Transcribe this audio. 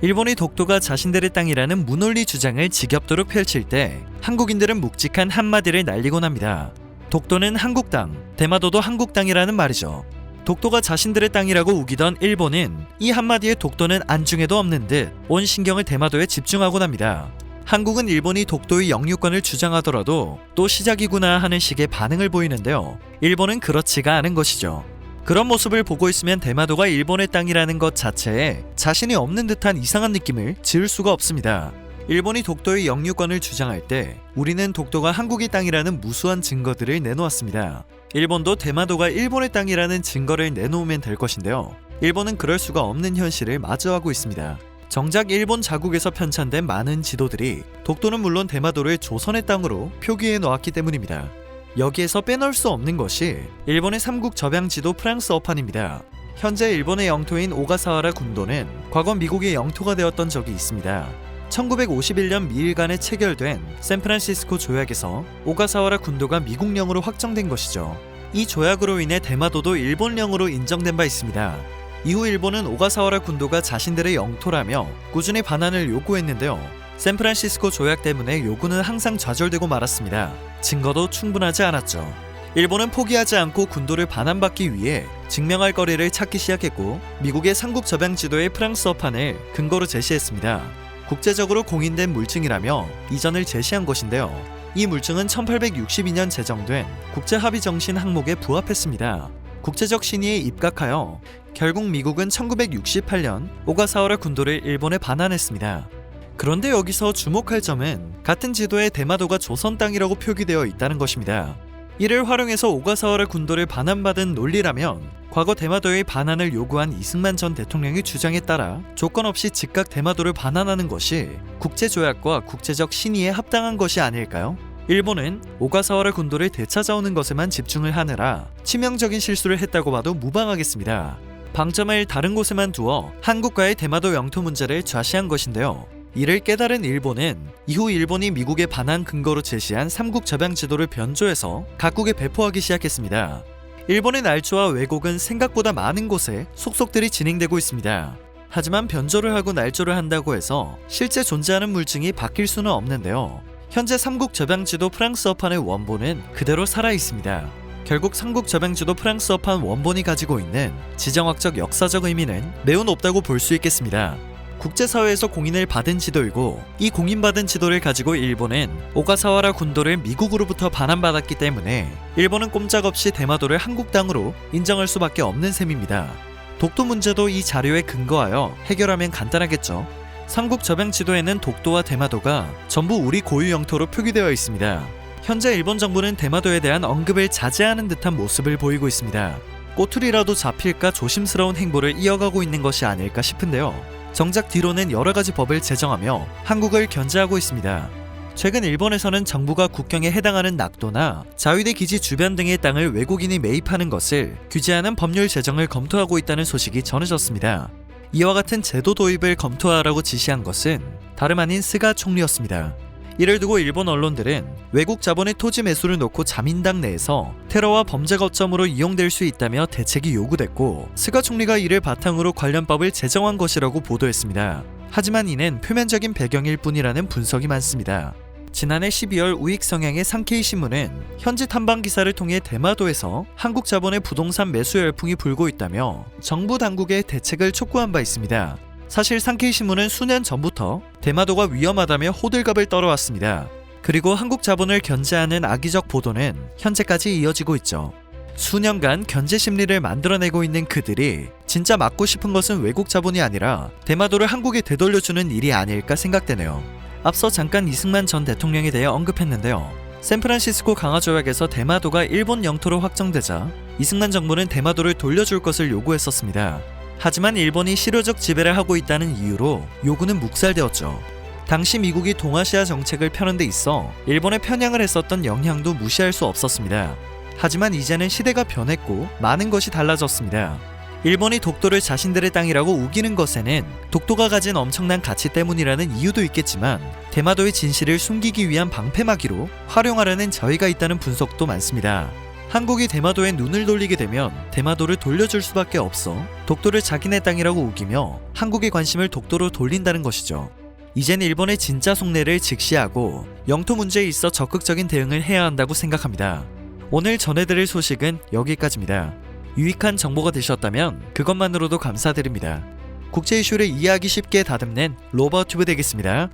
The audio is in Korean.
일본이 독도가 자신들의 땅이라는 무논리 주장을 지겹도록 펼칠 때 한국인들은 묵직한 한마디를 날리곤 합니다. 독도는 한국 땅, 대마도도 한국 땅이라는 말이죠. 독도가 자신들의 땅이라고 우기던 일본은 이 한마디에 독도는 안중에도 없는 듯 온 신경을 대마도에 집중하곤 합니다. 한국은 일본이 독도의 영유권을 주장하더라도 또 시작이구나 하는 식의 반응을 보이는데요. 일본은 그렇지가 않은 것이죠. 그런 모습을 보고 있으면 대마도가 일본의 땅이라는 것 자체에 자신이 없는 듯한 이상한 느낌을 지을 수가 없습니다. 일본이 독도의 영유권을 주장할 때 우리는 독도가 한국의 땅이라는 무수한 증거들을 내놓았습니다. 일본도 대마도가 일본의 땅이라는 증거를 내놓으면 될 것인데요. 일본은 그럴 수가 없는 현실을 마주하고 있습니다. 정작 일본 자국에서 편찬된 많은 지도들이 독도는 물론 대마도를 조선의 땅으로 표기해 놓았기 때문입니다. 여기에서 빼놓을 수 없는 것이 일본의 삼국 접양지도 프랑스 어판입니다. 현재 일본의 영토인 오가사와라 군도는 과거 미국의 영토가 되었던 적이 있습니다. 1951년 미일 간에 체결된 샌프란시스코 조약에서 오가사와라 군도가 미국령으로 확정된 것이죠. 이 조약으로 인해 대마도도 일본령으로 인정된 바 있습니다. 이후 일본은 오가사와라 군도가 자신들의 영토라며 꾸준히 반환을 요구했는데요. 샌프란시스코 조약 때문에 요구는 항상 좌절되고 말았습니다. 증거도 충분하지 않았죠. 일본은 포기하지 않고 군도를 반환받기 위해 증명할 거리를 찾기 시작했고 미국의 삼국 접양 지도의 프랑스 어판을 근거로 제시했습니다. 국제적으로 공인된 물증이라며 이전을 제시한 것인데요. 이 물증은 1862년 제정된 국제합의정신 항목에 부합했습니다. 국제적 신의에 입각하여 결국 미국은 1968년 오가사와라 군도를 일본에 반환했습니다. 그런데 여기서 주목할 점은 같은 지도에 대마도가 조선 땅이라고 표기되어 있다는 것입니다. 이를 활용해서 오가사와라 군도를 반환받은 논리라면 과거 대마도의 반환을 요구한 이승만 전 대통령의 주장에 따라 조건 없이 즉각 대마도를 반환하는 것이 국제조약과 국제적 신의에 합당한 것이 아닐까요? 일본은 오가사와라 군도를 되찾아오는 것에만 집중을 하느라 치명적인 실수를 했다고 봐도 무방하겠습니다. 방점을 다른 곳에만 두어 한국과의 대마도 영토 문제를 좌시한 것인데요. 이를 깨달은 일본은 이후 일본이 미국의 반환 근거로 제시한 삼국 접양 지도를 변조해서 각국에 배포하기 시작했습니다. 일본의 날조와 왜곡은 생각보다 많은 곳에 속속들이 진행되고 있습니다. 하지만 변조를 하고 날조를 한다고 해서 실제 존재하는 물증이 바뀔 수는 없는데요. 현재 삼국 접양 지도 프랑스 어판의 원본은 그대로 살아 있습니다. 결국 삼국 접양 지도 프랑스 어판 원본이 가지고 있는 지정학적 역사적 의미는 매우 높다고 볼 수 있겠습니다. 국제사회에서 공인을 받은 지도이고 이 공인받은 지도를 가지고 일본은 오가사와라 군도를 미국으로부터 반환받았기 때문에 일본은 꼼짝없이 대마도를 한국 땅으로 인정할 수밖에 없는 셈입니다. 독도 문제도 이 자료에 근거하여 해결하면 간단하겠죠. 삼국 접양 지도에는 독도와 대마도가 전부 우리 고유 영토로 표기되어 있습니다. 현재 일본 정부는 대마도에 대한 언급을 자제하는 듯한 모습을 보이고 있습니다. 꼬투리라도 잡힐까 조심스러운 행보를 이어가고 있는 것이 아닐까 싶은데요. 정작 뒤로는 여러 가지 법을 제정하며 한국을 견제하고 있습니다. 최근 일본에서는 정부가 국경에 해당하는 낙도나 자위대 기지 주변 등의 땅을 외국인이 매입하는 것을 규제하는 법률 제정을 검토하고 있다는 소식이 전해졌습니다. 이와 같은 제도 도입을 검토하라고 지시한 것은 다름 아닌 스가 총리였습니다. 이를 두고 일본 언론들은 외국 자본의 토지 매수를 놓고 자민당 내에서 테러와 범죄 거점으로 이용될 수 있다며 대책이 요구됐고 스가 총리가 이를 바탕으로 관련 법을 제정한 것이라고 보도했습니다. 하지만 이는 표면적인 배경일 뿐이라는 분석이 많습니다. 지난해 12월 우익 성향의 산케이 신문은 현지 탐방 기사를 통해 대마도에서 한국 자본의 부동산 매수 열풍이 불고 있다며 정부 당국의 대책을 촉구한 바 있습니다. 사실 산케이 신문은 수년 전부터 대마도가 위험하다며 호들갑을 떨어왔습니다. 그리고 한국 자본을 견제하는 악의적 보도는 현재까지 이어지고 있죠. 수년간 견제 심리를 만들어내고 있는 그들이 진짜 막고 싶은 것은 외국 자본이 아니라 대마도를 한국에 되돌려주는 일이 아닐까 생각되네요. 앞서 잠깐 이승만 전 대통령에 대해 언급했는데요. 샌프란시스코 강화조약에서 대마도가 일본 영토로 확정되자 이승만 정부는 대마도를 돌려줄 것을 요구했었습니다. 하지만 일본이 실효적 지배를 하고 있다는 이유로 요구는 묵살되었죠. 당시 미국이 동아시아 정책을 펴는 데 있어 일본에 편향을 했었던 영향도 무시할 수 없었습니다. 하지만 이제는 시대가 변했고 많은 것이 달라졌습니다. 일본이 독도를 자신들의 땅이라고 우기는 것에는 독도가 가진 엄청난 가치 때문이라는 이유도 있겠지만 대마도의 진실을 숨기기 위한 방패막이로 활용하려는 저희가 있다는 분석도 많습니다. 한국이 대마도에 눈을 돌리게 되면 대마도를 돌려줄 수밖에 없어 독도를 자기네 땅이라고 우기며 한국의 관심을 독도로 돌린다는 것이죠. 이젠 일본의 진짜 속내를 직시하고 영토 문제에 있어 적극적인 대응을 해야 한다고 생각합니다. 오늘 전해드릴 소식은 여기까지입니다. 유익한 정보가 되셨다면 그것만으로도 감사드립니다. 국제 이슈를 이해하기 쉽게 다듬는 로버튜브 되겠습니다.